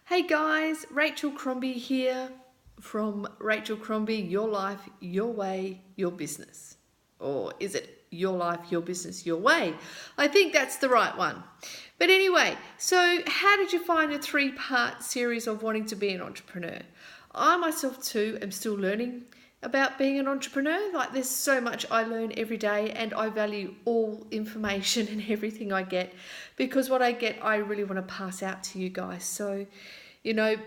Hey guys, Rachel Crombie here from Rachel Crombie, Your Life, Your Way, Your Business. Or is it Your Life, Your Business, Your Way? I think that's the right one. But anyway, so how did you find a 3-part series of wanting to be an entrepreneur? I myself too am still learning about being an entrepreneur. Like, there's so much I learn every day, and I value all information and everything I get, because what I get I really want to pass out to you guys. So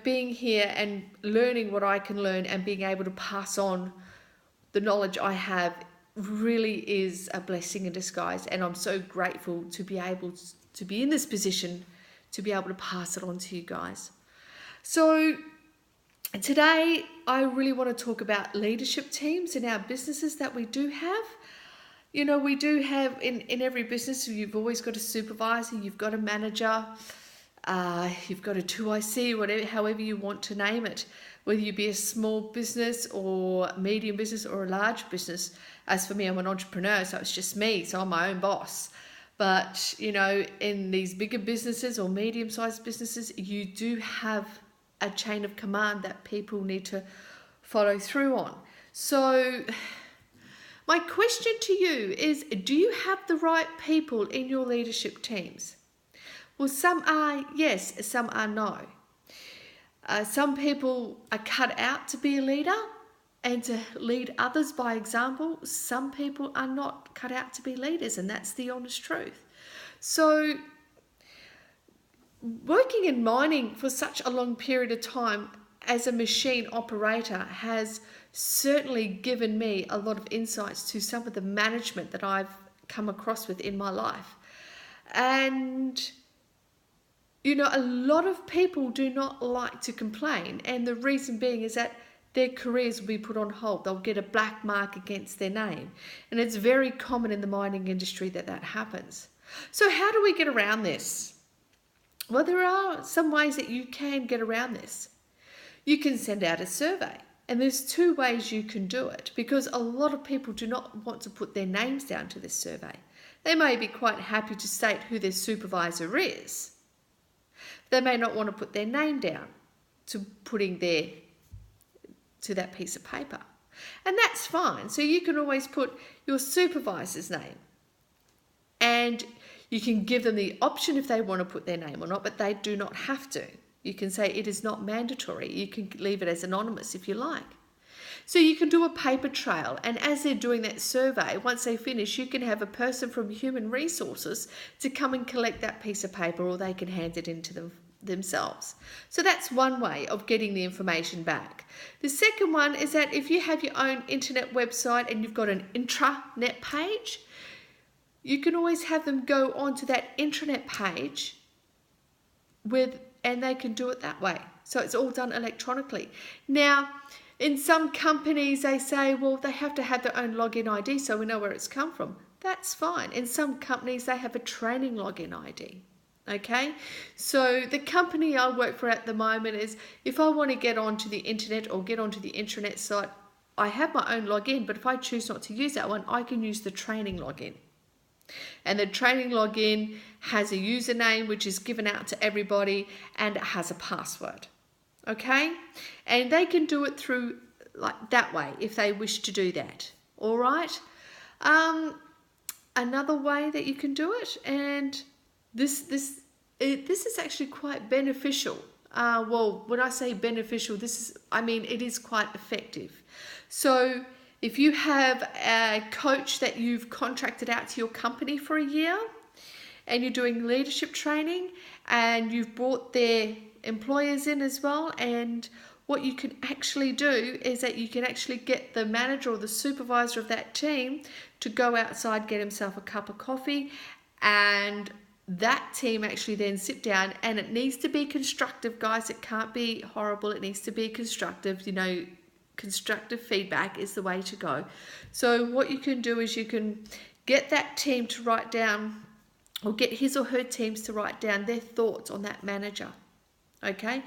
being here and learning what I can learn and being able to pass on the knowledge I have really is a blessing in disguise, and I'm so grateful to be able to be in this position to be able to pass it on to you guys. So today, I really want to talk about leadership teams in our businesses that we do have. We do have in every business, you've always got a supervisor, you've got a manager, you've got a 2IC, whatever, however you want to name it, whether you be a small business or medium business or a large business. As for me, I'm an entrepreneur, so it's just me, so I'm my own boss. But, in these bigger businesses or medium-sized businesses, you do have a chain of command that people need to follow through on. So my question to you is, do you have the right people in your leadership teams? Well, some are yes, some are no. Some people are cut out to be a leader and to lead others by example. Some people are not cut out to be leaders, and that's the honest truth. So working in mining for such a long period of time as a machine operator has certainly given me a lot of insights to some of the management that I've come across with in my life. And a lot of people do not like to complain, and the reason being is that their careers will be put on hold. They'll get a black mark against their name, and it's very common in the mining industry that happens. So how do we get around this? Well, there are some ways that you can get around this. You can send out a survey, and there's 2 ways you can do it, because a lot of people do not want to put their names down to this survey. They may be quite happy to state who their supervisor is. They may not want to put their name down to that piece of paper. And that's fine. So you can always put your supervisor's name, and you can give them the option if they want to put their name or not, but they do not have to. You can say it is not mandatory. You can leave it as anonymous if you like. So you can do a paper trail, and as they're doing that survey, once they finish, you can have a person from Human Resources to come and collect that piece of paper, or they can hand it in to them themselves. So that's one way of getting the information back. The second one is that if you have your own internet website and you've got an intranet page, you can always have them go onto that intranet page and they can do it that way. So it's all done electronically. Now, in some companies, they say, well, they have to have their own login ID so we know where it's come from. That's fine. In some companies, they have a training login ID. Okay, so the company I work for at the moment is, if I want to get onto the internet or get onto the intranet site, I have my own login, but if I choose not to use that one, I can use the training login. And the training login has a username which is given out to everybody, and it has a password. Okay, and they can do it through like that way if they wish to do that. All right, another way that you can do it, and this is actually quite beneficial. Well, when I say beneficial, it is quite effective. So if you have a coach that you've contracted out to your company for a year, and you're doing leadership training, and you've brought their employers in as well, and what you can actually do is that you can actually get the manager or the supervisor of that team to go outside, get himself a cup of coffee, and that team actually then sit down, and it needs to be constructive, guys. It can't be horrible. It needs to be constructive. Constructive feedback is the way to go. So what you can do is you can get that team to write down, or get his or her teams to write down their thoughts on that manager. Okay,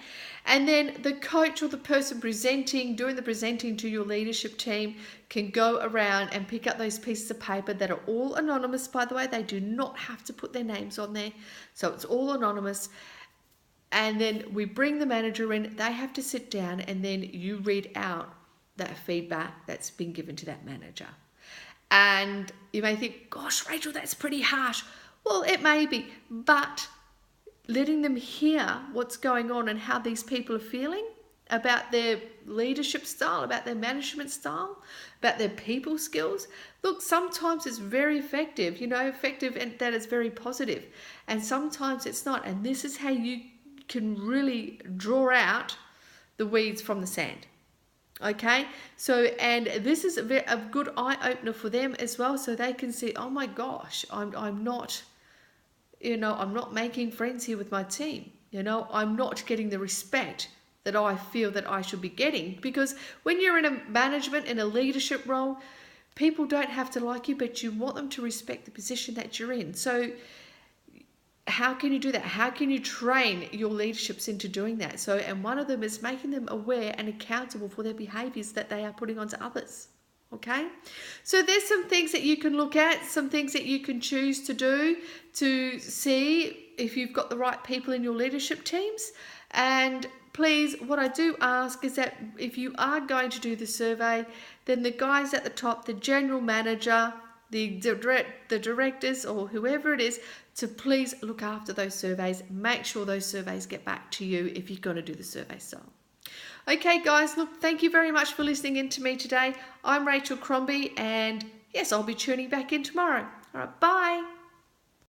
and then the coach or the person doing the presenting to your leadership team can go around and pick up those pieces of paper that are all anonymous, by the way. They do not have to put their names on there, so it's all anonymous. And then we bring the manager in, they have to sit down, and then you read out that feedback that's been given to that manager. And you may think, gosh, Rachel, that's pretty harsh. Well, it may be, but letting them hear what's going on and how these people are feeling about their leadership style, about their management style, about their people skills. Look, sometimes it's very effective, effective, and that is very positive. And sometimes it's not. And this is how you can really draw out the weeds from the sand. Okay, so, and this is a good eye opener for them as well, so they can see, oh my gosh, I'm not, I'm not making friends here with my team. I'm not getting the respect that I feel that I should be getting. Because when you're in a management, in a leadership role, people don't have to like you, but you want them to respect the position that you're in. So how can you do that? How can you train your leaderships into doing that? So, and one of them is making them aware and accountable for their behaviors that they are putting onto others. Okay, so there's some things that you can look at, some things that you can choose to do to see if you've got the right people in your leadership teams. And please, what I do ask is that if you are going to do the survey, then the guys at the top, the general manager, the directors, or whoever it is, to please look after those surveys. Make sure those surveys get back to you if you're going to do the survey style. Okay, guys, look, thank you very much for listening in to me today. I'm Rachel Crombie, and yes, I'll be tuning back in tomorrow. All right, bye.